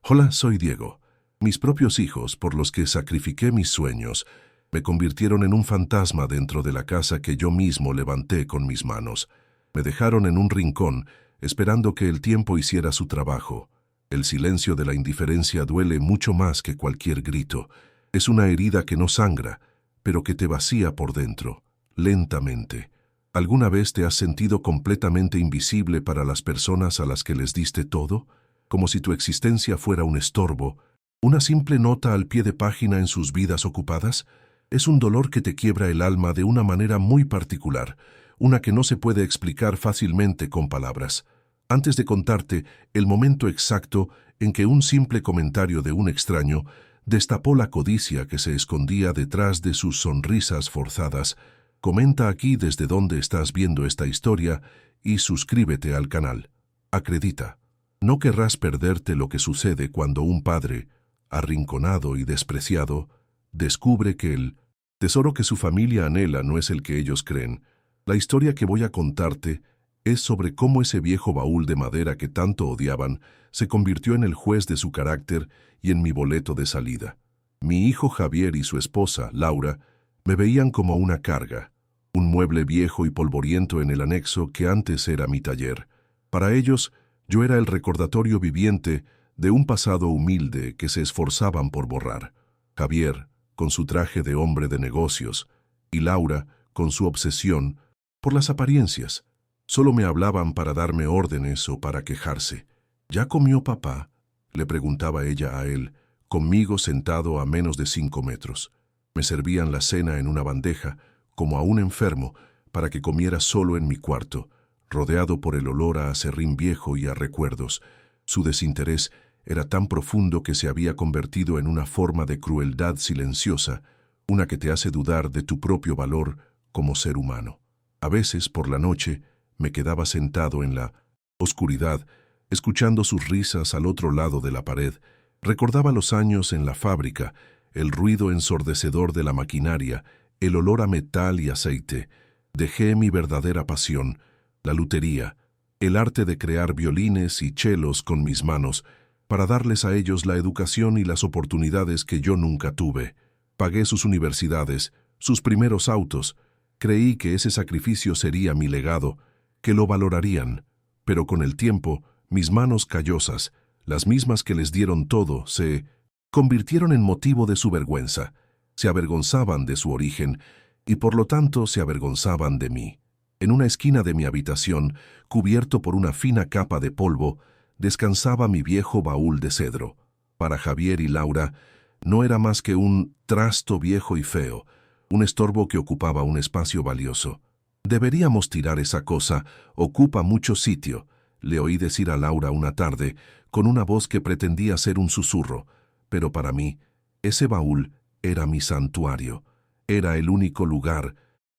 Hola, soy Diego. Mis propios hijos, por los que sacrifiqué mis sueños, me convirtieron en un fantasma dentro de la casa que yo mismo levanté con mis manos. Me dejaron en un rincón, esperando que el tiempo hiciera su trabajo. El silencio de la indiferencia duele mucho más que cualquier grito. Es una herida que no sangra, pero que te vacía por dentro, lentamente. ¿Alguna vez te has sentido completamente invisible para las personas a las que les diste todo? Como si tu existencia fuera un estorbo, una simple nota al pie de página en sus vidas ocupadas. Es un dolor que te quiebra el alma de una manera muy particular, una que no se puede explicar fácilmente con palabras. Antes de contarte el momento exacto en que un simple comentario de un extraño destapó la codicia que se escondía detrás de sus sonrisas forzadas, comenta aquí desde dónde estás viendo esta historia y suscríbete al canal. Acredita. No querrás perderte lo que sucede cuando un padre, arrinconado y despreciado, descubre que el tesoro que su familia anhela no es el que ellos creen. La historia que voy a contarte es sobre cómo ese viejo baúl de madera que tanto odiaban se convirtió en el juez de su carácter y en mi boleto de salida. Mi hijo Javier y su esposa, Laura, me veían como una carga, un mueble viejo y polvoriento en el anexo que antes era mi taller. Para ellos, yo era el recordatorio viviente de un pasado humilde que se esforzaban por borrar. Javier, con su traje de hombre de negocios, y Laura, con su obsesión por las apariencias, solo me hablaban para darme órdenes o para quejarse. ¿Ya comió papá?, le preguntaba ella a él, conmigo sentado a menos de 5 metros. Me servían la cena en una bandeja, como a un enfermo, para que comiera solo en mi cuarto, rodeado por el olor a aserrín viejo y a recuerdos. Su desinterés era tan profundo que se había convertido en una forma de crueldad silenciosa, una que te hace dudar de tu propio valor como ser humano. A veces, por la noche, me quedaba sentado en la oscuridad, escuchando sus risas al otro lado de la pared. Recordaba los años en la fábrica, el ruido ensordecedor de la maquinaria, el olor a metal y aceite. Dejé mi verdadera pasión, la lutería, el arte de crear violines y chelos con mis manos, para darles a ellos la educación y las oportunidades que yo nunca tuve. Pagué sus universidades, sus primeros autos. Creí que ese sacrificio sería mi legado, que lo valorarían, pero con el tiempo, mis manos callosas, las mismas que les dieron todo, se convirtieron en motivo de su vergüenza. Se avergonzaban de su origen y por lo tanto se avergonzaban de mí. En una esquina de mi habitación, cubierto por una fina capa de polvo, descansaba mi viejo baúl de cedro. Para Javier y Laura, no era más que un trasto viejo y feo, un estorbo que ocupaba un espacio valioso. «Deberíamos tirar esa cosa, ocupa mucho sitio», le oí decir a Laura una tarde, con una voz que pretendía ser un susurro. Pero para mí, ese baúl era mi santuario. Era el único lugar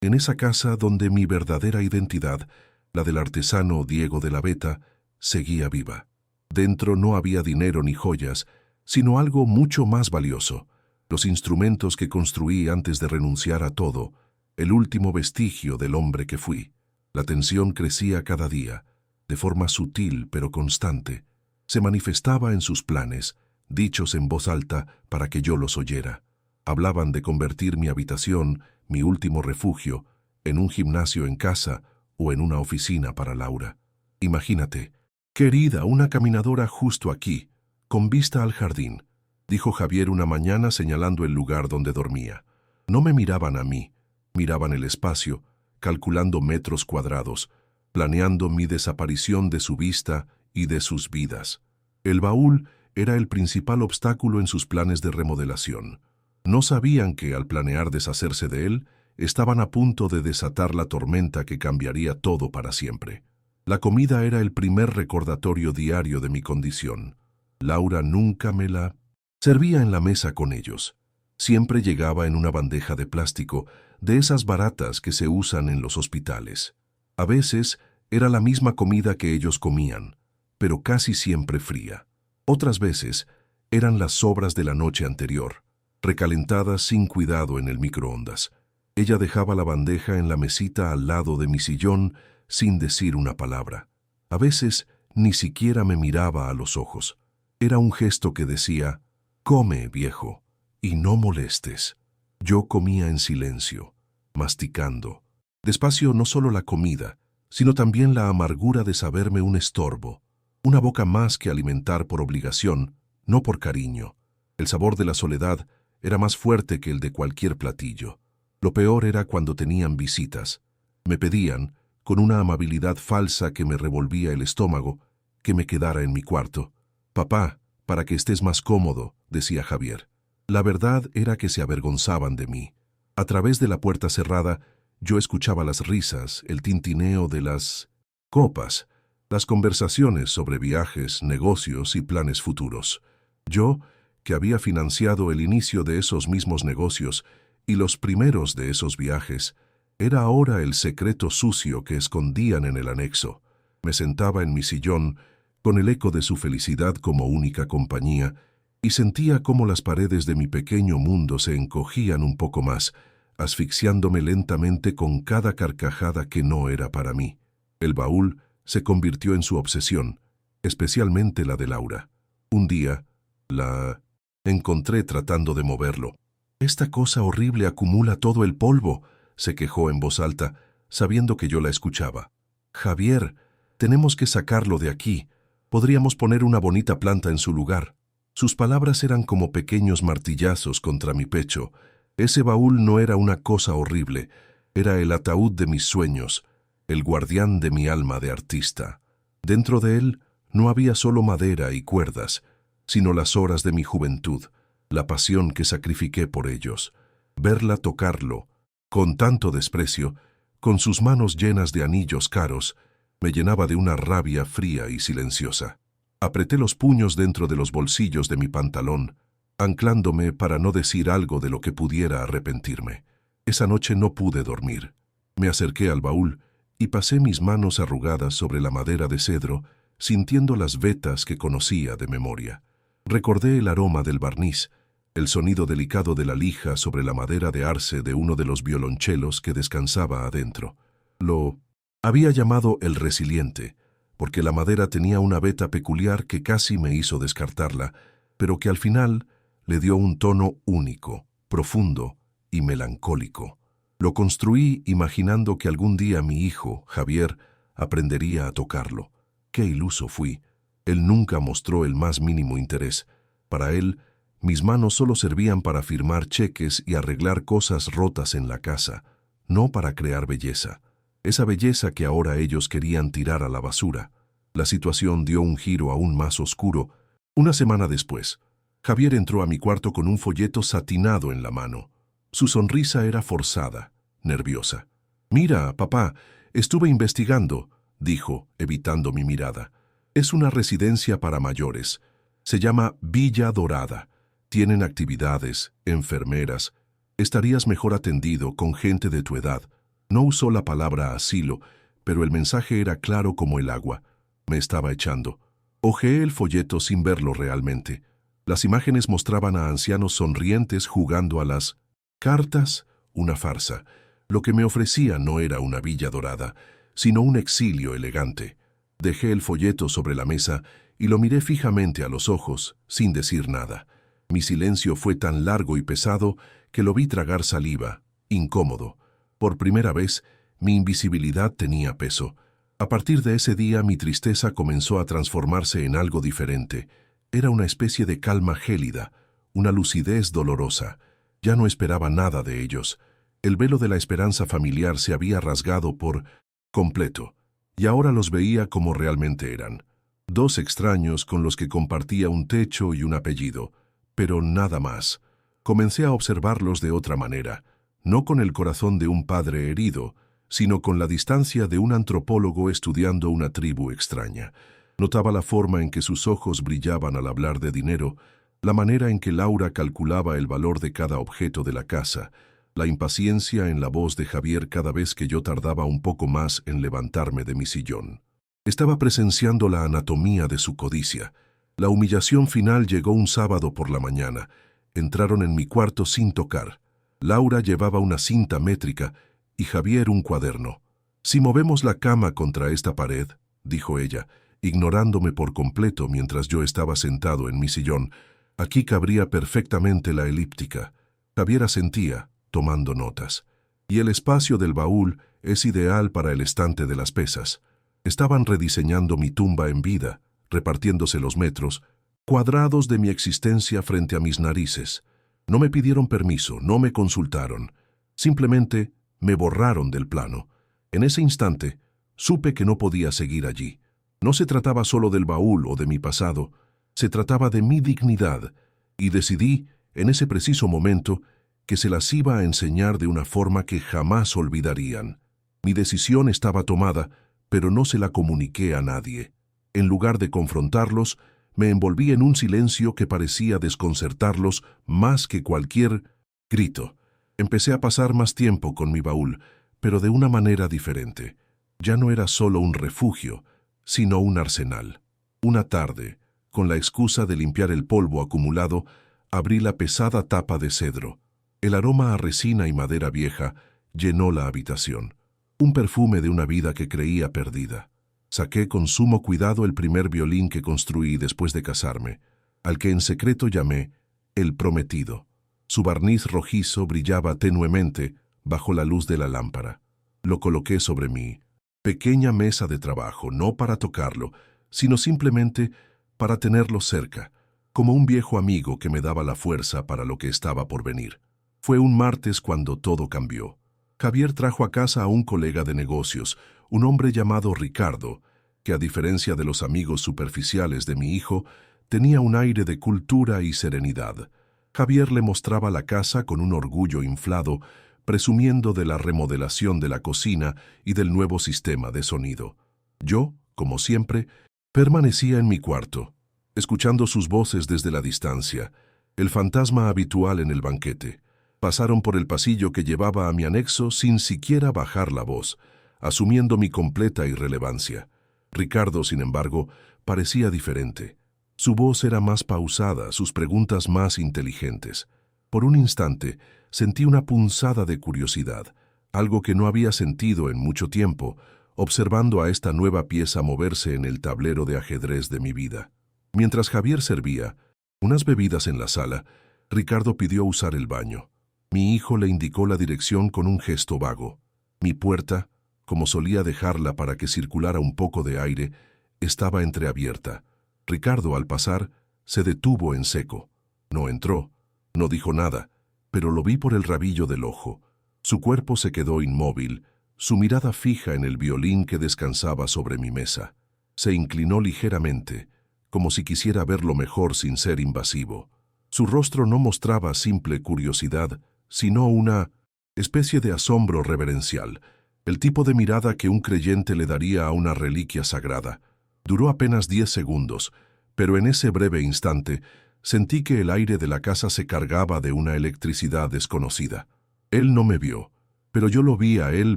en esa casa donde mi verdadera identidad, la del artesano Diego de la Veta, seguía viva. Dentro no había dinero ni joyas, sino algo mucho más valioso, los instrumentos que construí antes de renunciar a todo, el último vestigio del hombre que fui. La tensión crecía cada día, de forma sutil pero constante. Se manifestaba en sus planes, dichos en voz alta para que yo los oyera. Hablaban de convertir mi habitación, mi último refugio, en un gimnasio en casa o en una oficina para Laura. Imagínate, querida, una caminadora justo aquí, con vista al jardín, dijo Javier una mañana señalando el lugar donde dormía. No me miraban a mí, miraban el espacio, calculando metros cuadrados, planeando mi desaparición de su vista y de sus vidas. El baúl era el principal obstáculo en sus planes de remodelación. No sabían que, al planear deshacerse de él, estaban a punto de desatar la tormenta que cambiaría todo para siempre. La comida era el primer recordatorio diario de mi condición. Laura nunca me la servía en la mesa con ellos. Siempre llegaba en una bandeja de plástico, de esas baratas que se usan en los hospitales. A veces era la misma comida que ellos comían, pero casi siempre fría. Otras veces eran las sobras de la noche anterior, recalentadas sin cuidado en el microondas. Ella dejaba la bandeja en la mesita al lado de mi sillón sin decir una palabra. A veces ni siquiera me miraba a los ojos. Era un gesto que decía, «Come, viejo, y no molestes». Yo comía en silencio, masticando. Despacio no solo la comida, sino también la amargura de saberme un estorbo, una boca más que alimentar por obligación, no por cariño. El sabor de la soledad era más fuerte que el de cualquier platillo. Lo peor era cuando tenían visitas. Me pedían, con una amabilidad falsa que me revolvía el estómago, que me quedara en mi cuarto. «Papá, para que estés más cómodo», decía Javier. La verdad era que se avergonzaban de mí. A través de la puerta cerrada, yo escuchaba las risas, el tintineo de las copas, las conversaciones sobre viajes, negocios y planes futuros. Yo, que había financiado el inicio de esos mismos negocios y los primeros de esos viajes, era ahora el secreto sucio que escondían en el anexo. Me sentaba en mi sillón, con el eco de su felicidad como única compañía, y sentía cómo las paredes de mi pequeño mundo se encogían un poco más, asfixiándome lentamente con cada carcajada que no era para mí. El baúl se convirtió en su obsesión, especialmente la de Laura. Un día, la encontré tratando de moverlo. «Esta cosa horrible acumula todo el polvo», se quejó en voz alta, sabiendo que yo la escuchaba. «Javier, tenemos que sacarlo de aquí. Podríamos poner una bonita planta en su lugar». Sus palabras eran como pequeños martillazos contra mi pecho. Ese baúl no era una cosa horrible, era el ataúd de mis sueños, el guardián de mi alma de artista. Dentro de él no había solo madera y cuerdas, sino las horas de mi juventud, la pasión que sacrifiqué por ellos. Verla tocarlo, con tanto desprecio, con sus manos llenas de anillos caros, me llenaba de una rabia fría y silenciosa. Apreté los puños dentro de los bolsillos de mi pantalón, anclándome para no decir algo de lo que pudiera arrepentirme. Esa noche no pude dormir. Me acerqué al baúl y pasé mis manos arrugadas sobre la madera de cedro, sintiendo las vetas que conocía de memoria. Recordé el aroma del barniz, el sonido delicado de la lija sobre la madera de arce de uno de los violonchelos que descansaba adentro. Lo había llamado el resiliente, porque la madera tenía una veta peculiar que casi me hizo descartarla, pero que al final le dio un tono único, profundo y melancólico. Lo construí imaginando que algún día mi hijo, Javier, aprendería a tocarlo. Qué iluso fui. Él nunca mostró el más mínimo interés. Para él, mis manos solo servían para firmar cheques y arreglar cosas rotas en la casa, no para crear belleza. Esa belleza que ahora ellos querían tirar a la basura. La situación dio un giro aún más oscuro. Una semana después, Javier entró a mi cuarto con un folleto satinado en la mano. Su sonrisa era forzada, nerviosa. «Mira, papá, estuve investigando», dijo, evitando mi mirada. «Es una residencia para mayores. Se llama Villa Dorada. Tienen actividades, enfermeras. Estarías mejor atendido con gente de tu edad». No usó la palabra asilo, pero el mensaje era claro como el agua. Me estaba echando. Hojeé el folleto sin verlo realmente. Las imágenes mostraban a ancianos sonrientes jugando a las cartas, una farsa. Lo que me ofrecía no era una villa dorada, sino un exilio elegante. Dejé el folleto sobre la mesa y lo miré fijamente a los ojos, sin decir nada. Mi silencio fue tan largo y pesado que lo vi tragar saliva, incómodo. Por primera vez, mi invisibilidad tenía peso. A partir de ese día, mi tristeza comenzó a transformarse en algo diferente. Era una especie de calma gélida, una lucidez dolorosa. Ya no esperaba nada de ellos. El velo de la esperanza familiar se había rasgado por completo, y ahora los veía como realmente eran. Dos extraños con los que compartía un techo y un apellido, pero nada más. Comencé a observarlos de otra manera. No con el corazón de un padre herido, sino con la distancia de un antropólogo estudiando una tribu extraña. Notaba la forma en que sus ojos brillaban al hablar de dinero, la manera en que Laura calculaba el valor de cada objeto de la casa, la impaciencia en la voz de Javier cada vez que yo tardaba un poco más en levantarme de mi sillón. Estaba presenciando la anatomía de su codicia. La humillación final llegó un sábado por la mañana. Entraron en mi cuarto sin tocar. Laura llevaba una cinta métrica y Javier un cuaderno. «Si movemos la cama contra esta pared», dijo ella, ignorándome por completo mientras yo estaba sentado en mi sillón. Aquí cabría perfectamente la elíptica. Javier asentía, tomando notas. Y el espacio del baúl es ideal para el estante de las pesas. Estaban rediseñando mi tumba en vida, repartiéndose los metros cuadrados de mi existencia frente a mis narices. No me pidieron permiso, no me consultaron. Simplemente me borraron del plano. En ese instante, supe que no podía seguir allí. No se trataba solo del baúl o de mi pasado, se trataba de mi dignidad, y decidí, en ese preciso momento, que se las iba a enseñar de una forma que jamás olvidarían. Mi decisión estaba tomada, pero no se la comuniqué a nadie. En lugar de confrontarlos, me envolví en un silencio que parecía desconcertarlos más que cualquier grito. Empecé a pasar más tiempo con mi baúl, pero de una manera diferente. Ya no era solo un refugio, sino un arsenal. Una tarde, con la excusa de limpiar el polvo acumulado, abrí la pesada tapa de cedro. El aroma a resina y madera vieja llenó la habitación. Un perfume de una vida que creía perdida. Saqué con sumo cuidado el primer violín que construí después de casarme, al que en secreto llamé El Prometido. Su barniz rojizo brillaba tenuemente bajo la luz de la lámpara. Lo coloqué sobre mi pequeña mesa de trabajo, no para tocarlo, sino simplemente para tenerlo cerca, como un viejo amigo que me daba la fuerza para lo que estaba por venir. Fue un martes cuando todo cambió. Javier trajo a casa a un colega de negocios, un hombre llamado Ricardo, que a diferencia de los amigos superficiales de mi hijo, tenía un aire de cultura y serenidad. Javier le mostraba la casa con un orgullo inflado, presumiendo de la remodelación de la cocina y del nuevo sistema de sonido. Yo, como siempre, permanecía en mi cuarto, escuchando sus voces desde la distancia, el fantasma habitual en el banquete. Pasaron por el pasillo que llevaba a mi anexo sin siquiera bajar la voz, asumiendo mi completa irrelevancia. Ricardo, sin embargo, parecía diferente. Su voz era más pausada, sus preguntas más inteligentes. Por un instante, sentí una punzada de curiosidad, algo que no había sentido en mucho tiempo, observando a esta nueva pieza moverse en el tablero de ajedrez de mi vida. Mientras Javier servía unas bebidas en la sala, Ricardo pidió usar el baño. Mi hijo le indicó la dirección con un gesto vago. Mi puerta, como solía dejarla para que circulara un poco de aire, estaba entreabierta. Ricardo, al pasar, se detuvo en seco. No entró, no dijo nada, pero lo vi por el rabillo del ojo. Su cuerpo se quedó inmóvil, su mirada fija en el violín que descansaba sobre mi mesa. Se inclinó ligeramente, como si quisiera verlo mejor sin ser invasivo. Su rostro no mostraba simple curiosidad, sino una especie de asombro reverencial, el tipo de mirada que un creyente le daría a una reliquia sagrada. Duró apenas 10 segundos, pero en ese breve instante sentí que el aire de la casa se cargaba de una electricidad desconocida. Él no me vio, pero yo lo vi a él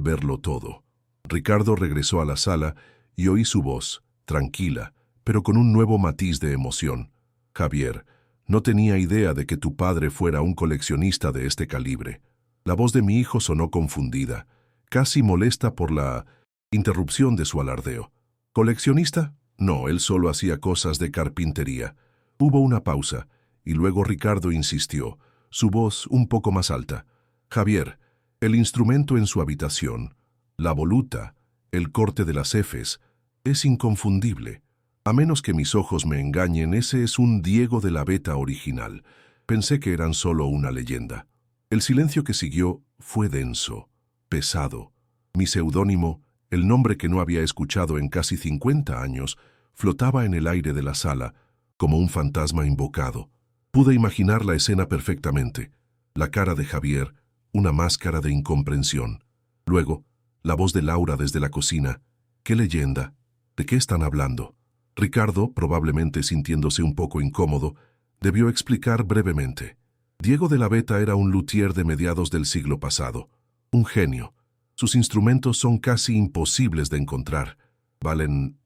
verlo todo. Ricardo regresó a la sala y oí su voz, tranquila, pero con un nuevo matiz de emoción. Javier, no tenía idea de que tu padre fuera un coleccionista de este calibre. La voz de mi hijo sonó confundida, casi molesta por la interrupción de su alardeo. ¿Coleccionista? No, él solo hacía cosas de carpintería. Hubo una pausa, y luego Ricardo insistió, su voz un poco más alta. Javier, el instrumento en su habitación, la voluta, el corte de las efes, es inconfundible. A menos que mis ojos me engañen, ese es un Diego de la Veta original. Pensé que eran solo una leyenda. El silencio que siguió fue denso, pesado. Mi seudónimo, el nombre que no había escuchado en casi 50 años, flotaba en el aire de la sala, como un fantasma invocado. Pude imaginar la escena perfectamente. La cara de Javier, una máscara de incomprensión. Luego, la voz de Laura desde la cocina. ¿Qué leyenda? ¿De qué están hablando? Ricardo, probablemente sintiéndose un poco incómodo, debió explicar brevemente. Diego de la Veta era un luthier de mediados del siglo pasado. Un genio. Sus instrumentos son casi imposibles de encontrar. Valen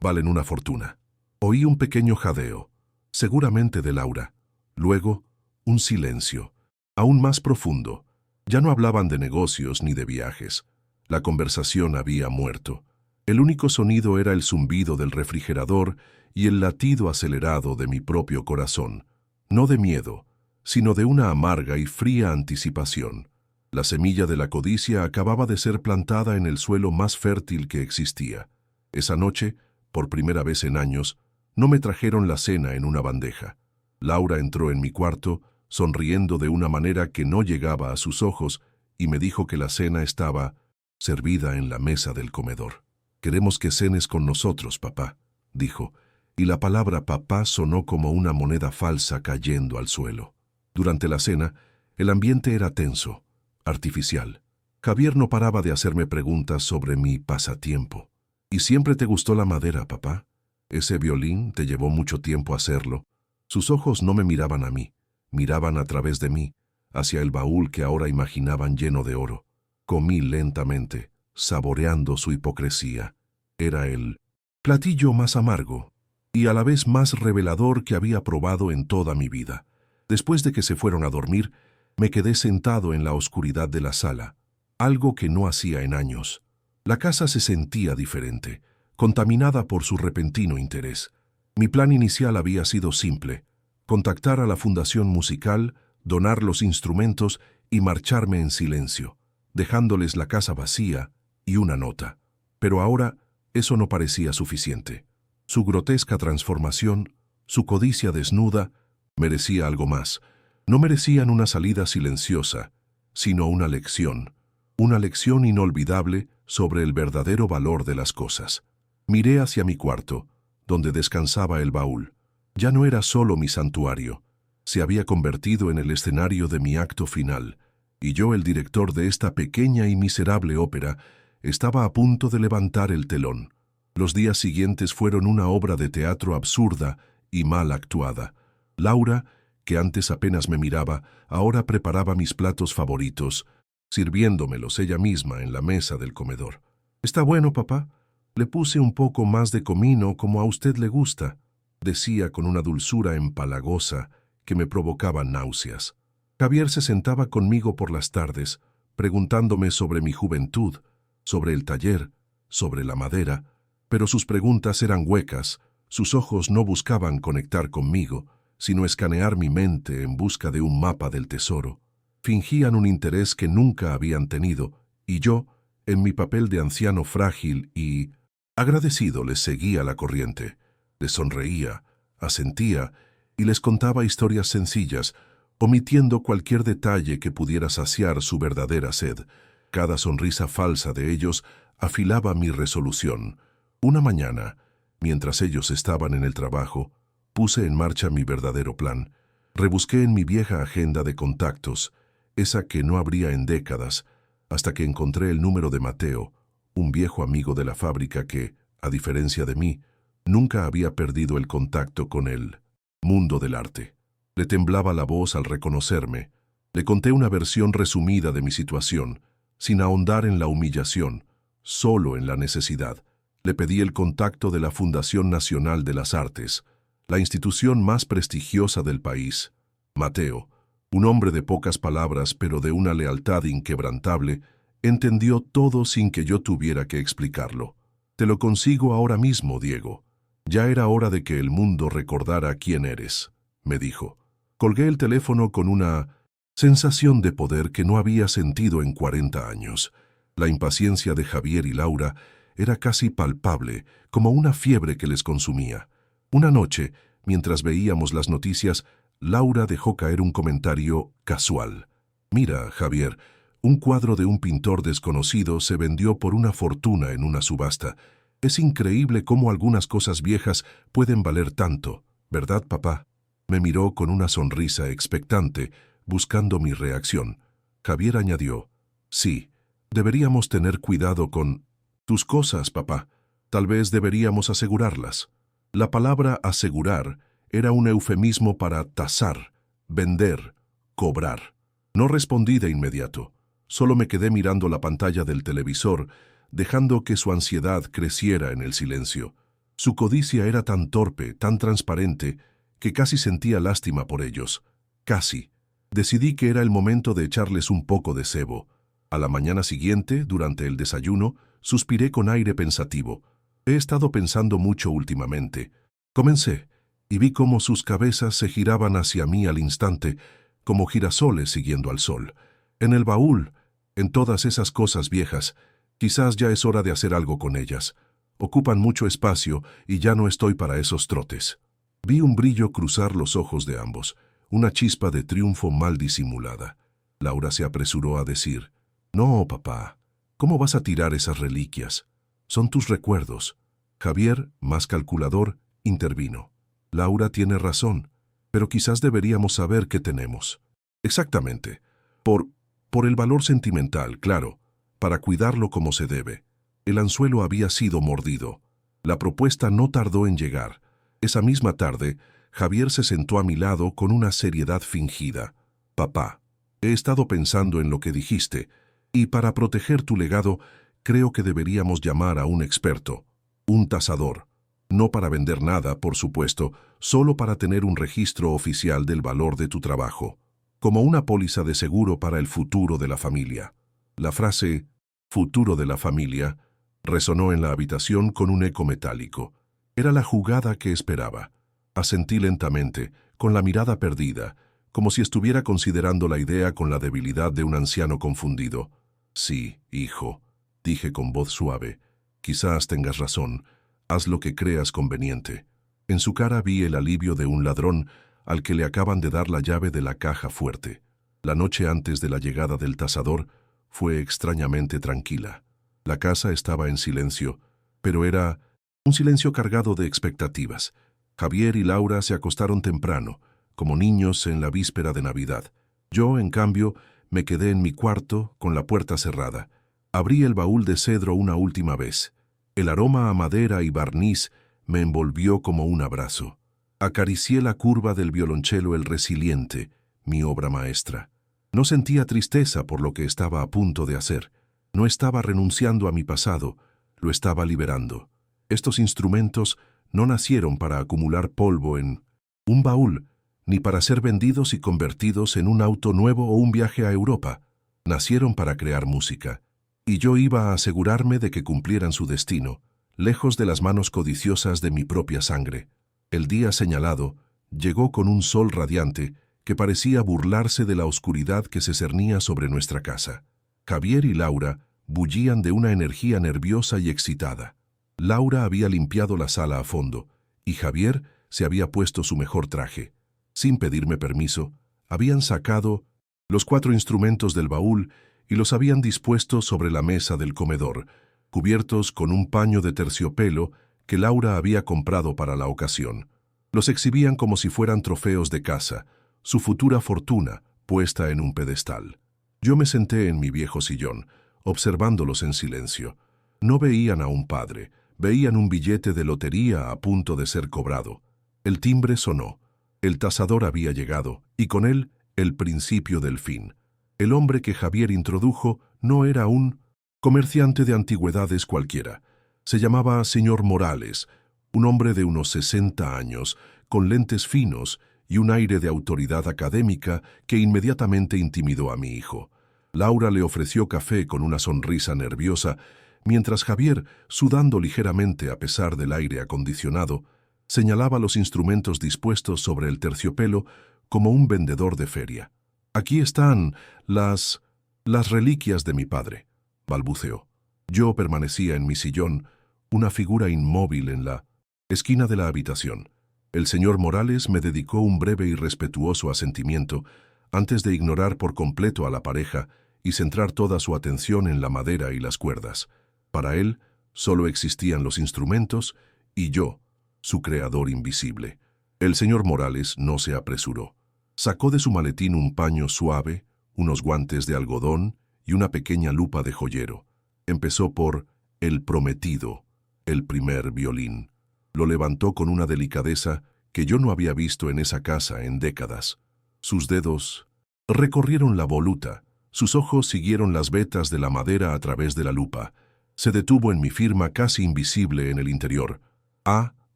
una fortuna. Oí un pequeño jadeo, seguramente de Laura. Luego, un silencio, aún más profundo. Ya no hablaban de negocios ni de viajes. La conversación había muerto. El único sonido era el zumbido del refrigerador y el latido acelerado de mi propio corazón, no de miedo, sino de una amarga y fría anticipación. La semilla de la codicia acababa de ser plantada en el suelo más fértil que existía. Esa noche, por primera vez en años, no me trajeron la cena en una bandeja. Laura entró en mi cuarto, sonriendo de una manera que no llegaba a sus ojos, y me dijo que la cena estaba servida en la mesa del comedor. «Queremos que cenes con nosotros, papá», dijo, y la palabra papá sonó como una moneda falsa cayendo al suelo. Durante la cena, el ambiente era tenso, artificial. Javier no paraba de hacerme preguntas sobre mi pasatiempo. «¿Y siempre te gustó la madera, papá? ¿Ese violín te llevó mucho tiempo hacerlo?» Sus ojos no me miraban a mí, miraban a través de mí, hacia el baúl que ahora imaginaban lleno de oro. Comí lentamente, saboreando su hipocresía. Era el platillo más amargo y a la vez más revelador que había probado en toda mi vida. Después de que se fueron a dormir, me quedé sentado en la oscuridad de la sala, algo que no hacía en años. La casa se sentía diferente, contaminada por su repentino interés. Mi plan inicial había sido simple: contactar a la fundación musical, donar los instrumentos y marcharme en silencio, dejándoles la casa vacía y una nota. Pero ahora eso no parecía suficiente. Su grotesca transformación, su codicia desnuda, merecía algo más. No merecían una salida silenciosa, sino una lección inolvidable sobre el verdadero valor de las cosas. Miré hacia mi cuarto, donde descansaba el baúl. Ya no era solo mi santuario, se había convertido en el escenario de mi acto final, y yo, el director de esta pequeña y miserable ópera, estaba a punto de levantar el telón. Los días siguientes fueron una obra de teatro absurda y mal actuada. Laura, que antes apenas me miraba, ahora preparaba mis platos favoritos, sirviéndomelos ella misma en la mesa del comedor. «¿Está bueno, papá? Le puse un poco más de comino como a usted le gusta», decía con una dulzura empalagosa que me provocaba náuseas. Javier se sentaba conmigo por las tardes, preguntándome sobre mi juventud, sobre el taller, sobre la madera, pero sus preguntas eran huecas, sus ojos no buscaban conectar conmigo, sino escanear mi mente en busca de un mapa del tesoro. Fingían un interés que nunca habían tenido, y yo, en mi papel de anciano frágil y agradecido, les seguía la corriente. Les sonreía, asentía y les contaba historias sencillas, omitiendo cualquier detalle que pudiera saciar su verdadera sed. Cada sonrisa falsa de ellos afilaba mi resolución. Una mañana, mientras ellos estaban en el trabajo, puse en marcha mi verdadero plan. Rebusqué en mi vieja agenda de contactos, esa que no abría en décadas, hasta que encontré el número de Mateo, un viejo amigo de la fábrica que, a diferencia de mí, nunca había perdido el contacto con el mundo del arte. Le temblaba la voz al reconocerme. Le conté una versión resumida de mi situación, sin ahondar en la humillación, solo en la necesidad. Le pedí el contacto de la Fundación Nacional de las Artes, la institución más prestigiosa del país. Mateo, un hombre de pocas palabras pero de una lealtad inquebrantable, entendió todo sin que yo tuviera que explicarlo. «Te lo consigo ahora mismo, Diego. Ya era hora de que el mundo recordara quién eres», me dijo. Colgué el teléfono con una sensación de poder que no había sentido en 40 años. La impaciencia de Javier y Laura era casi palpable, como una fiebre que les consumía. Una noche, mientras veíamos las noticias, Laura dejó caer un comentario casual. «Mira, Javier, un cuadro de un pintor desconocido se vendió por una fortuna en una subasta. Es increíble cómo algunas cosas viejas pueden valer tanto, ¿verdad, papá?». Me miró con una sonrisa expectante, buscando mi reacción. Javier añadió: «Sí, deberíamos tener cuidado con tus cosas, papá. Tal vez deberíamos asegurarlas». La palabra asegurar era un eufemismo para tasar, vender, cobrar. No respondí de inmediato. Solo me quedé mirando la pantalla del televisor, dejando que su ansiedad creciera en el silencio. Su codicia era tan torpe, tan transparente, que casi sentía lástima por ellos. Casi. Decidí que era el momento de echarles un poco de cebo. A la mañana siguiente, durante el desayuno, suspiré con aire pensativo. He estado pensando mucho últimamente. Comencé, y vi cómo sus cabezas se giraban hacia mí al instante, como girasoles siguiendo al sol. En el baúl, en todas esas cosas viejas, quizás ya es hora de hacer algo con ellas. Ocupan mucho espacio y ya no estoy para esos trotes. Vi un brillo cruzar los ojos de ambos, una chispa de triunfo mal disimulada. Laura se apresuró a decir: «No, papá, ¿cómo vas a tirar esas reliquias? Son tus recuerdos». Javier, más calculador, intervino. «Laura tiene razón, pero quizás deberíamos saber qué tenemos». «Exactamente. Por el valor sentimental, claro, para cuidarlo como se debe». El anzuelo había sido mordido. La propuesta no tardó en llegar. Esa misma tarde, Javier se sentó a mi lado con una seriedad fingida. «Papá, he estado pensando en lo que dijiste, y para proteger tu legado, creo que deberíamos llamar a un experto, un tasador. No para vender nada, por supuesto, solo para tener un registro oficial del valor de tu trabajo, como una póliza de seguro para el futuro de la familia». La frase «futuro de la familia» resonó en la habitación con un eco metálico. Era la jugada que esperaba. Asentí lentamente, con la mirada perdida, como si estuviera considerando la idea con la debilidad de un anciano confundido. «Sí, hijo», dije con voz suave, «quizás tengas razón. Haz lo que creas conveniente». En su cara vi el alivio de un ladrón al que le acaban de dar la llave de la caja fuerte. La noche antes de la llegada del tasador fue extrañamente tranquila. La casa estaba en silencio, pero era un silencio cargado de expectativas. Javier y Laura se acostaron temprano, como niños en la víspera de Navidad. Yo, en cambio, me quedé en mi cuarto con la puerta cerrada. Abrí el baúl de cedro una última vez. El aroma a madera y barniz me envolvió como un abrazo. Acaricié la curva del violonchelo El Resiliente, mi obra maestra. No sentía tristeza por lo que estaba a punto de hacer. No estaba renunciando a mi pasado, lo estaba liberando. Estos instrumentos no nacieron para acumular polvo en un baúl, ni para ser vendidos y convertidos en un auto nuevo o un viaje a Europa. Nacieron para crear música, y yo iba a asegurarme de que cumplieran su destino, lejos de las manos codiciosas de mi propia sangre. El día señalado llegó con un sol radiante que parecía burlarse de la oscuridad que se cernía sobre nuestra casa. Javier y Laura bullían de una energía nerviosa y excitada. Laura había limpiado la sala a fondo, y Javier se había puesto su mejor traje. Sin pedirme permiso, habían sacado los 4 instrumentos del baúl y los habían dispuesto sobre la mesa del comedor, cubiertos con un paño de terciopelo que Laura había comprado para la ocasión. Los exhibían como si fueran trofeos de caza, su futura fortuna puesta en un pedestal. Yo me senté en mi viejo sillón, observándolos en silencio. No veían a un padre, veían un billete de lotería a punto de ser cobrado. El timbre sonó. El tasador había llegado, y con él el principio del fin. El hombre que Javier introdujo no era un comerciante de antigüedades cualquiera. Se llamaba señor Morales, un hombre de unos 60 años, con lentes finos y un aire de autoridad académica que inmediatamente intimidó a mi hijo. Laura le ofreció café con una sonrisa nerviosa, mientras Javier, sudando ligeramente a pesar del aire acondicionado, señalaba los instrumentos dispuestos sobre el terciopelo como un vendedor de feria. «Aquí están las reliquias de mi padre», balbuceó. Yo permanecía en mi sillón, una figura inmóvil en la esquina de la habitación. El señor Morales me dedicó un breve y respetuoso asentimiento antes de ignorar por completo a la pareja y centrar toda su atención en la madera y las cuerdas. Para él, solo existían los instrumentos y yo, su creador invisible. El señor Morales no se apresuró. Sacó de su maletín un paño suave, unos guantes de algodón y una pequeña lupa de joyero. Empezó por El Prometido, el primer violín. Lo levantó con una delicadeza que yo no había visto en esa casa en décadas. Sus dedos recorrieron la voluta. Sus ojos siguieron las vetas de la madera a través de la lupa. Se detuvo en mi firma casi invisible en el interior. A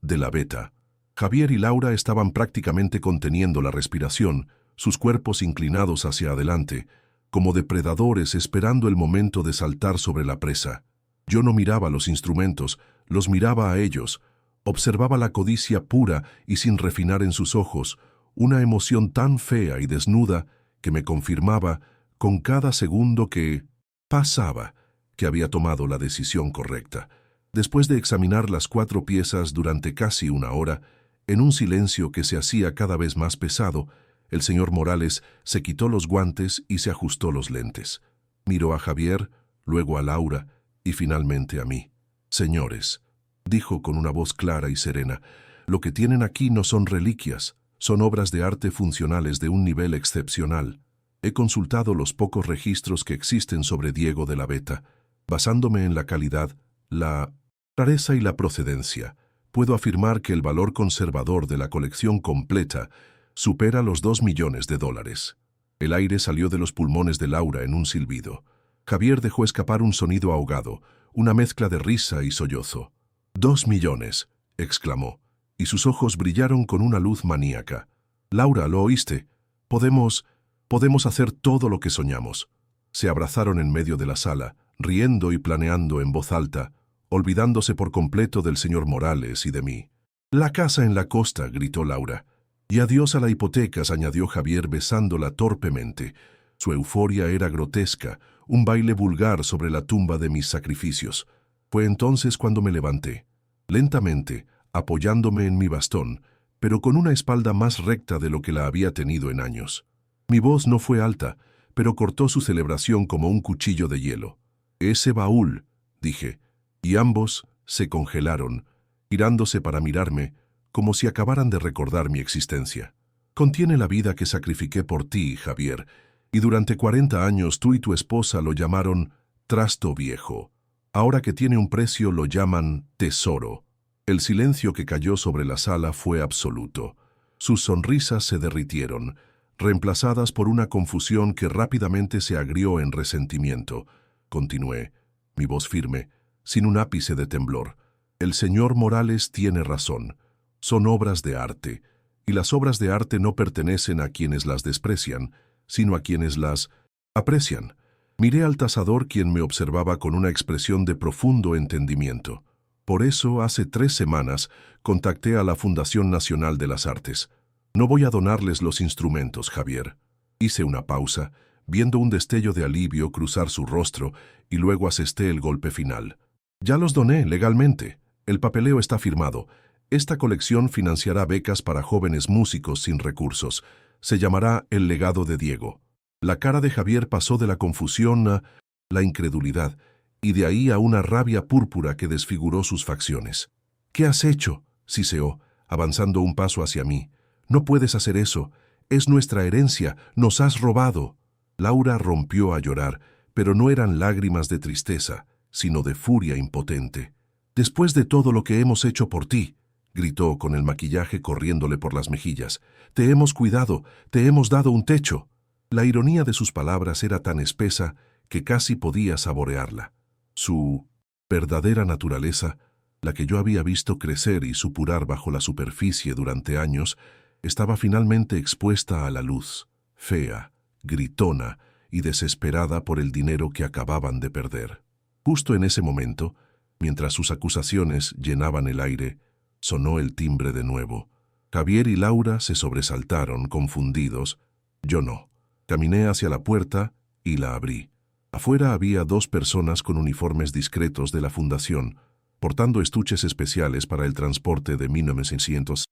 de la veta. Javier y Laura estaban prácticamente conteniendo la respiración, sus cuerpos inclinados hacia adelante, como depredadores esperando el momento de saltar sobre la presa. Yo no miraba los instrumentos, los miraba a ellos. Observaba la codicia pura y sin refinar en sus ojos, una emoción tan fea y desnuda que me confirmaba con cada segundo que pasaba que había tomado la decisión correcta. Después de examinar las 4 piezas durante casi una hora, en un silencio que se hacía cada vez más pesado, el señor Morales se quitó los guantes y se ajustó los lentes. Miró a Javier, luego a Laura y finalmente a mí. «Señores», dijo con una voz clara y serena, «lo que tienen aquí no son reliquias, son obras de arte funcionales de un nivel excepcional. He consultado los pocos registros que existen sobre Diego de la Veta. Basándome en la calidad, la rareza y la procedencia, puedo afirmar que el valor conservador de la colección completa supera los $2 millones. El aire salió de los pulmones de Laura en un silbido. Javier dejó escapar un sonido ahogado, una mezcla de risa y sollozo. «$2 millones», exclamó, y sus ojos brillaron con una luz maníaca. «Laura, ¿lo oíste? Podemos hacer todo lo que soñamos». Se abrazaron en medio de la sala, riendo y planeando en voz alta, olvidándose por completo del señor Morales y de mí. «La casa en la costa», gritó Laura. «Y adiós a la hipoteca», añadió Javier besándola torpemente. Su euforia era grotesca, un baile vulgar sobre la tumba de mis sacrificios. Fue entonces cuando me levanté, lentamente, apoyándome en mi bastón, pero con una espalda más recta de lo que la había tenido en años. Mi voz no fue alta, pero cortó su celebración como un cuchillo de hielo. «Ese baúl», dije, y ambos se congelaron, girándose para mirarme, como si acabaran de recordar mi existencia. «Contiene la vida que sacrifiqué por ti, Javier, y durante 40 años tú y tu esposa lo llamaron trasto viejo. Ahora que tiene un precio lo llaman tesoro». El silencio que cayó sobre la sala fue absoluto. Sus sonrisas se derritieron, reemplazadas por una confusión que rápidamente se agrió en resentimiento. Continué, mi voz firme, sin un ápice de temblor. «El señor Morales tiene razón. Son obras de arte, y las obras de arte no pertenecen a quienes las desprecian, sino a quienes las aprecian». Miré al tasador, quien me observaba con una expresión de profundo entendimiento. Por eso, hace 3 semanas, contacté a la Fundación Nacional de las Artes. «No voy a donarles los instrumentos, Javier». Hice una pausa, viendo un destello de alivio cruzar su rostro, y luego asesté el golpe final. «Ya los doné legalmente. El papeleo está firmado. Esta colección financiará becas para jóvenes músicos sin recursos. Se llamará El legado de Diego». La cara de Javier pasó de la confusión a la incredulidad, y de ahí a una rabia púrpura que desfiguró sus facciones. «¿Qué has hecho?», siseó, avanzando un paso hacia mí. «No puedes hacer eso. Es nuestra herencia. Nos has robado». Laura rompió a llorar, pero no eran lágrimas de tristeza, sino de furia impotente. «Después de todo lo que hemos hecho por ti», gritó con el maquillaje corriéndole por las mejillas, «te hemos cuidado, te hemos dado un techo». La ironía de sus palabras era tan espesa que casi podía saborearla. Su verdadera naturaleza, la que yo había visto crecer y supurar bajo la superficie durante años, estaba finalmente expuesta a la luz, fea, gritona y desesperada por el dinero que acababan de perder. Justo en ese momento, mientras sus acusaciones llenaban el aire, sonó el timbre de nuevo. Javier y Laura se sobresaltaron, confundidos. Yo no. Caminé hacia la puerta y la abrí. Afuera había 2 personas con uniformes discretos de la fundación, portando estuches especiales para el transporte de 1900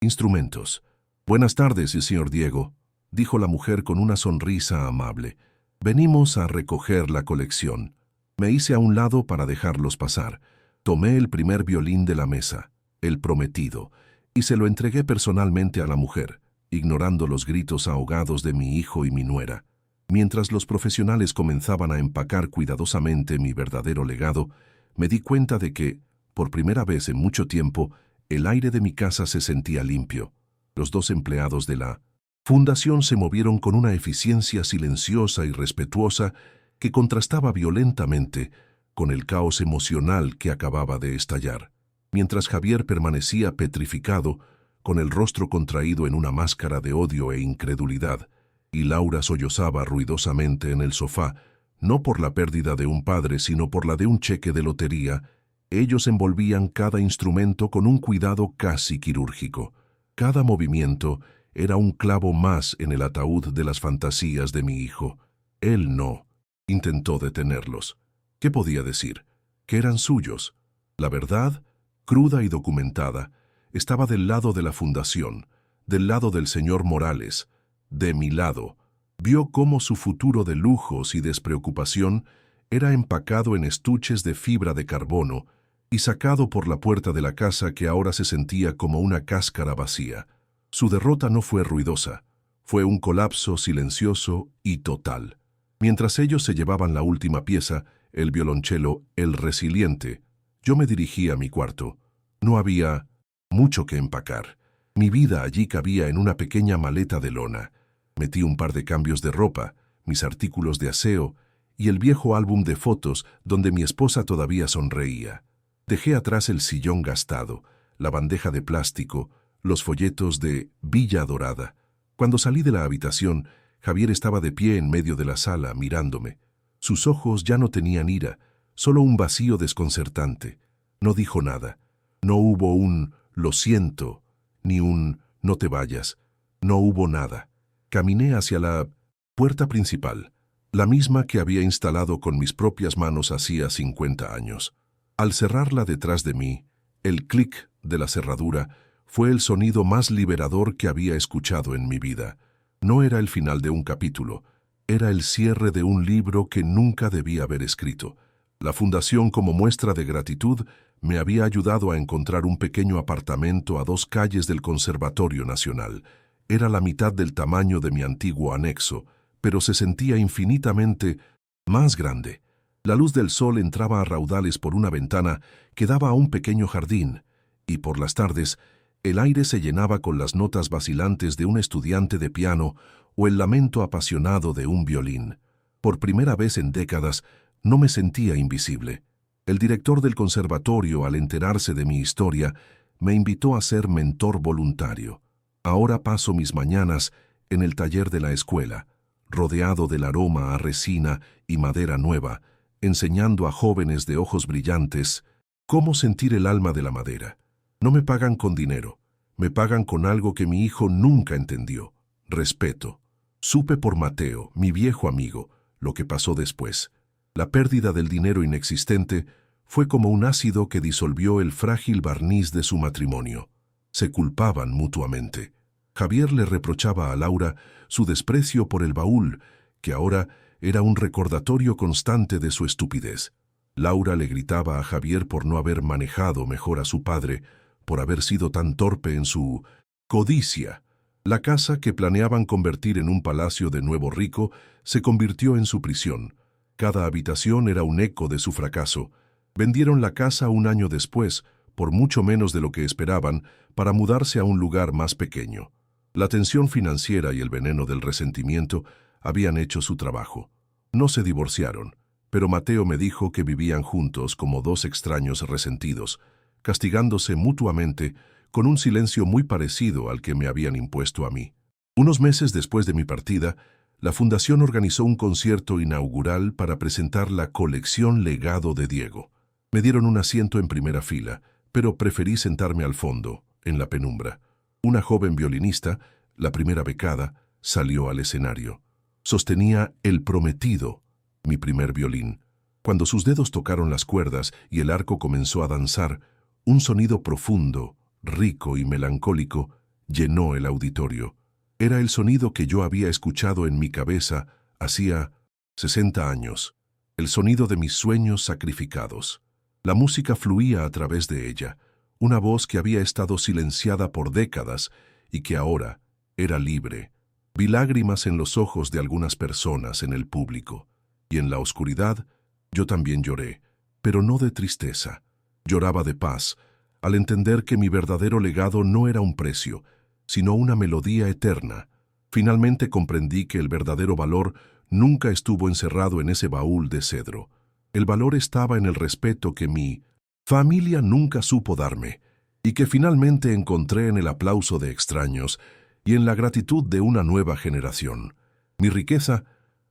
instrumentos. «Buenas tardes, señor Diego», dijo la mujer con una sonrisa amable. «Venimos a recoger la colección». Me hice a un lado para dejarlos pasar. Tomé el primer violín de la mesa, el prometido, y se lo entregué personalmente a la mujer, ignorando los gritos ahogados de mi hijo y mi nuera. Mientras los profesionales comenzaban a empacar cuidadosamente mi verdadero legado, me di cuenta de que, por primera vez en mucho tiempo, el aire de mi casa se sentía limpio. Los 2 empleados de la fundación se movieron con una eficiencia silenciosa y respetuosa que contrastaba violentamente con el caos emocional que acababa de estallar. Mientras Javier permanecía petrificado, con el rostro contraído en una máscara de odio e incredulidad, y Laura sollozaba ruidosamente en el sofá, no por la pérdida de un padre, sino por la de un cheque de lotería. Ellos envolvían cada instrumento con un cuidado casi quirúrgico. Cada movimiento era un clavo más en el ataúd de las fantasías de mi hijo. Él no intentó detenerlos. ¿Qué podía decir? Que eran suyos. La verdad, cruda y documentada, estaba del lado de la fundación, del lado del señor Morales, de mi lado. Vio cómo su futuro de lujos y despreocupación era empacado en estuches de fibra de carbono y sacado por la puerta de la casa que ahora se sentía como una cáscara vacía. Su derrota no fue ruidosa, fue un colapso silencioso y total. Mientras ellos se llevaban la última pieza, el violonchelo, el resiliente, yo me dirigí a mi cuarto. No había mucho que empacar. Mi vida allí cabía en una pequeña maleta de lona. Metí un par de cambios de ropa, mis artículos de aseo y el viejo álbum de fotos donde mi esposa todavía sonreía. Dejé atrás el sillón gastado, la bandeja de plástico, los folletos de Villa Dorada. Cuando salí de la habitación, Javier estaba de pie en medio de la sala, mirándome. Sus ojos ya no tenían ira, solo un vacío desconcertante. No dijo nada. No hubo un «lo siento», ni un «no te vayas». No hubo nada. Caminé hacia la puerta principal, la misma que había instalado con mis propias manos hacía 50 años. Al cerrarla detrás de mí, el clic de la cerradura fue el sonido más liberador que había escuchado en mi vida. No era el final de un capítulo, era el cierre de un libro que nunca debía haber escrito. La fundación, como muestra de gratitud, me había ayudado a encontrar un pequeño apartamento a 2 calles del Conservatorio Nacional. Era la mitad del tamaño de mi antiguo anexo, pero se sentía infinitamente más grande. La luz del sol entraba a raudales por una ventana que daba a un pequeño jardín, y por las tardes el aire se llenaba con las notas vacilantes de un estudiante de piano o el lamento apasionado de un violín. Por primera vez en décadas, no me sentía invisible. El director del conservatorio, al enterarse de mi historia, me invitó a ser mentor voluntario. Ahora paso mis mañanas en el taller de la escuela, rodeado del aroma a resina y madera nueva, enseñando a jóvenes de ojos brillantes cómo sentir el alma de la madera. No me pagan con dinero, me pagan con algo que mi hijo nunca entendió: respeto. Supe por Mateo, mi viejo amigo, lo que pasó después. La pérdida del dinero inexistente fue como un ácido que disolvió el frágil barniz de su matrimonio. Se culpaban mutuamente. Javier le reprochaba a Laura su desprecio por el baúl, que ahora era un recordatorio constante de su estupidez. Laura le gritaba a Javier por no haber manejado mejor a su padre, por haber sido tan torpe en su codicia. La casa que planeaban convertir en un palacio de nuevo rico se convirtió en su prisión. Cada habitación era un eco de su fracaso. Vendieron la casa un año después, por mucho menos de lo que esperaban, para mudarse a un lugar más pequeño. La tensión financiera y el veneno del resentimiento habían hecho su trabajo. No se divorciaron, pero Mateo me dijo que vivían juntos como 2 extraños resentidos, castigándose mutuamente con un silencio muy parecido al que me habían impuesto a mí. Unos meses después de mi partida, la Fundación organizó un concierto inaugural para presentar la colección Legado de Diego. Me dieron un asiento en primera fila, pero preferí sentarme al fondo, en la penumbra. Una joven violinista, la primera becada, salió al escenario. Sostenía El Prometido, mi primer violín. Cuando sus dedos tocaron las cuerdas y el arco comenzó a danzar, un sonido profundo, rico y melancólico llenó el auditorio. Era el sonido que yo había escuchado en mi cabeza hacía 60 años, el sonido de mis sueños sacrificados. La música fluía a través de ella, una voz que había estado silenciada por décadas y que ahora era libre. Vi lágrimas en los ojos de algunas personas en el público, y en la oscuridad yo también lloré, pero no de tristeza. Lloraba de paz, al entender que mi verdadero legado no era un precio, sino una melodía eterna. Finalmente comprendí que el verdadero valor nunca estuvo encerrado en ese baúl de cedro. El valor estaba en el respeto que mi familia nunca supo darme, y que finalmente encontré en el aplauso de extraños y en la gratitud de una nueva generación. Mi riqueza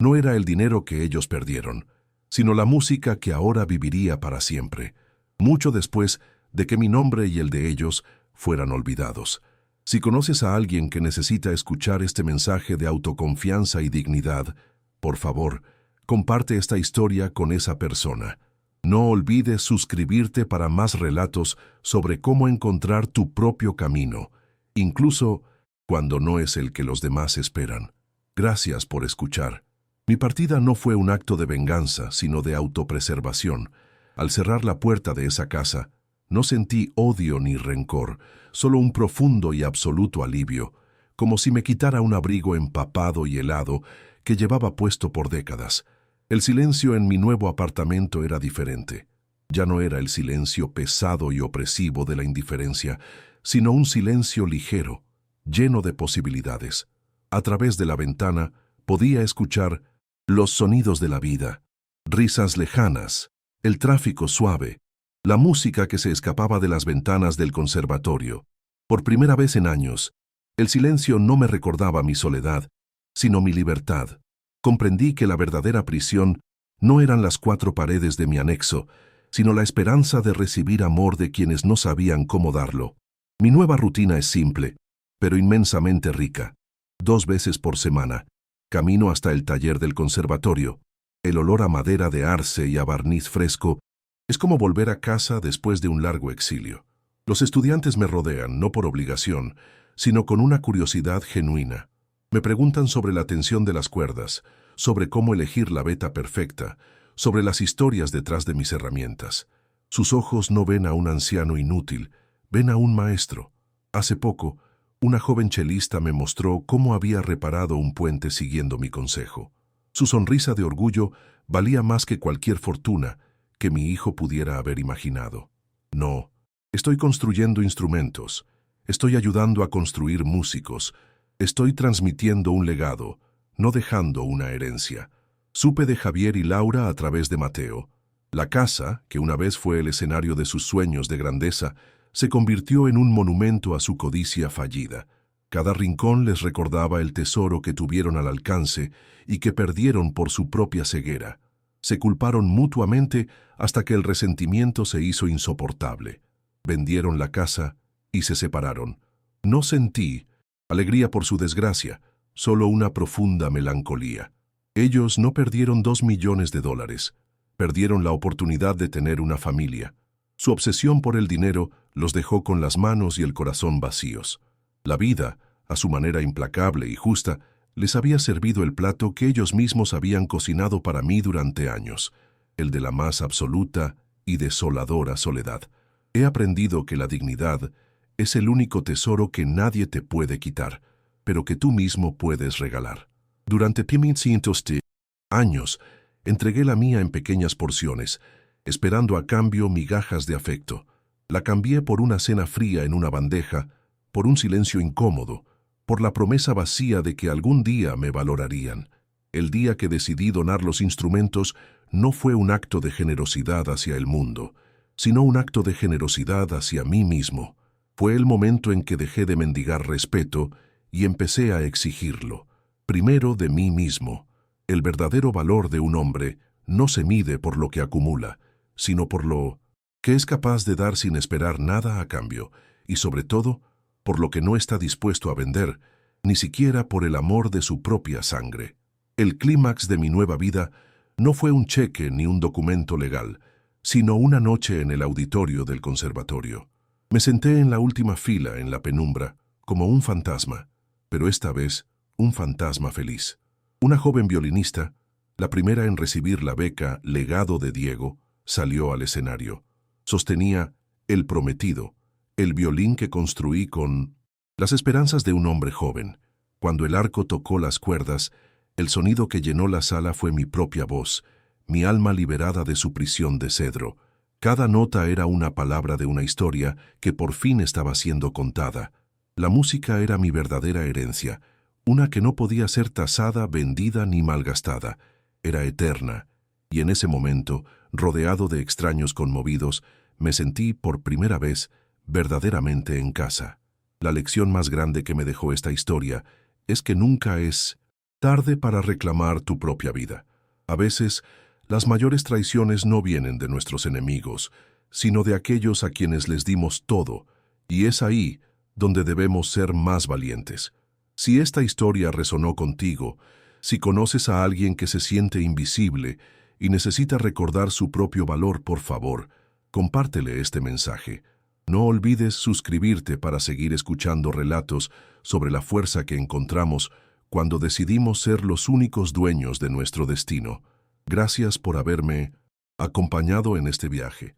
No era el dinero que ellos perdieron, sino la música que ahora viviría para siempre, mucho después de que mi nombre y el de ellos fueran olvidados. Si conoces a alguien que necesita escuchar este mensaje de autoconfianza y dignidad, por favor, comparte esta historia con esa persona. No olvides suscribirte para más relatos sobre cómo encontrar tu propio camino, incluso cuando no es el que los demás esperan. Gracias por escuchar. Mi partida no fue un acto de venganza, sino de autopreservación. Al cerrar la puerta de esa casa, no sentí odio ni rencor, solo un profundo y absoluto alivio, como si me quitara un abrigo empapado y helado que llevaba puesto por décadas. El silencio en mi nuevo apartamento era diferente. Ya no era el silencio pesado y opresivo de la indiferencia, sino un silencio ligero, lleno de posibilidades. A través de la ventana podía escuchar los sonidos de la vida, risas lejanas, el tráfico suave, la música que se escapaba de las ventanas del conservatorio. Por primera vez en años, el silencio no me recordaba mi soledad, sino mi libertad. Comprendí que la verdadera prisión no eran las 4 paredes de mi anexo, sino la esperanza de recibir amor de quienes no sabían cómo darlo. Mi nueva rutina es simple, pero inmensamente rica. 2 veces por semana, camino hasta el taller del conservatorio. El olor a madera de arce y a barniz fresco es como volver a casa después de un largo exilio. Los estudiantes me rodean, no por obligación, sino con una curiosidad genuina. Me preguntan sobre la tensión de las cuerdas, sobre cómo elegir la veta perfecta, sobre las historias detrás de mis herramientas. Sus ojos no ven a un anciano inútil, ven a un maestro. Hace poco, una joven chelista me mostró cómo había reparado un puente siguiendo mi consejo. Su sonrisa de orgullo valía más que cualquier fortuna que mi hijo pudiera haber imaginado. No, estoy construyendo instrumentos, estoy ayudando a construir músicos, estoy transmitiendo un legado, no dejando una herencia. Supe de Javier y Laura a través de Mateo. La casa, que una vez fue el escenario de sus sueños de grandeza, se convirtió en un monumento a su codicia fallida. Cada rincón les recordaba el tesoro que tuvieron al alcance y que perdieron por su propia ceguera. Se culparon mutuamente hasta que el resentimiento se hizo insoportable. Vendieron la casa y se separaron. No sentí alegría por su desgracia, solo una profunda melancolía. Ellos no perdieron $2 millones, perdieron la oportunidad de tener una familia. Su obsesión por el dinero los dejó con las manos y el corazón vacíos. La vida, a su manera implacable y justa, les había servido el plato que ellos mismos habían cocinado para mí durante años, el de la más absoluta y desoladora soledad. He aprendido que la dignidad es el único tesoro que nadie te puede quitar, pero que tú mismo puedes regalar. Durante 500 años, entregué la mía en pequeñas porciones, esperando a cambio migajas de afecto. La cambié por una cena fría en una bandeja, por un silencio incómodo, por la promesa vacía de que algún día me valorarían. El día que decidí donar los instrumentos no fue un acto de generosidad hacia el mundo, sino un acto de generosidad hacia mí mismo. Fue el momento en que dejé de mendigar respeto y empecé a exigirlo, primero de mí mismo. El verdadero valor de un hombre no se mide por lo que acumula, sino por lo que es capaz de dar sin esperar nada a cambio, y sobre todo, por lo que no está dispuesto a vender, ni siquiera por el amor de su propia sangre. El clímax de mi nueva vida no fue un cheque ni un documento legal, sino una noche en el auditorio del conservatorio. Me senté en la última fila, en la penumbra, como un fantasma, pero esta vez un fantasma feliz. Una joven violinista, la primera en recibir la beca Legado de Diego, salió al escenario. Sostenía El Prometido, el violín que construí con las esperanzas de un hombre joven. Cuando el arco tocó las cuerdas, el sonido que llenó la sala fue mi propia voz, mi alma liberada de su prisión de cedro. Cada nota era una palabra de una historia que por fin estaba siendo contada. La música era mi verdadera herencia, una que no podía ser tasada, vendida ni malgastada. Era eterna, y en ese momento, rodeado de extraños conmovidos, me sentí por primera vez verdaderamente en casa. La lección más grande que me dejó esta historia es que nunca es tarde para reclamar tu propia vida. A veces, las mayores traiciones no vienen de nuestros enemigos, sino de aquellos a quienes les dimos todo, y es ahí donde debemos ser más valientes. Si esta historia resonó contigo, si conoces a alguien que se siente invisible y necesita recordar su propio valor, por favor, compártele este mensaje. No olvides suscribirte para seguir escuchando relatos sobre la fuerza que encontramos cuando decidimos ser los únicos dueños de nuestro destino. Gracias por haberme acompañado en este viaje.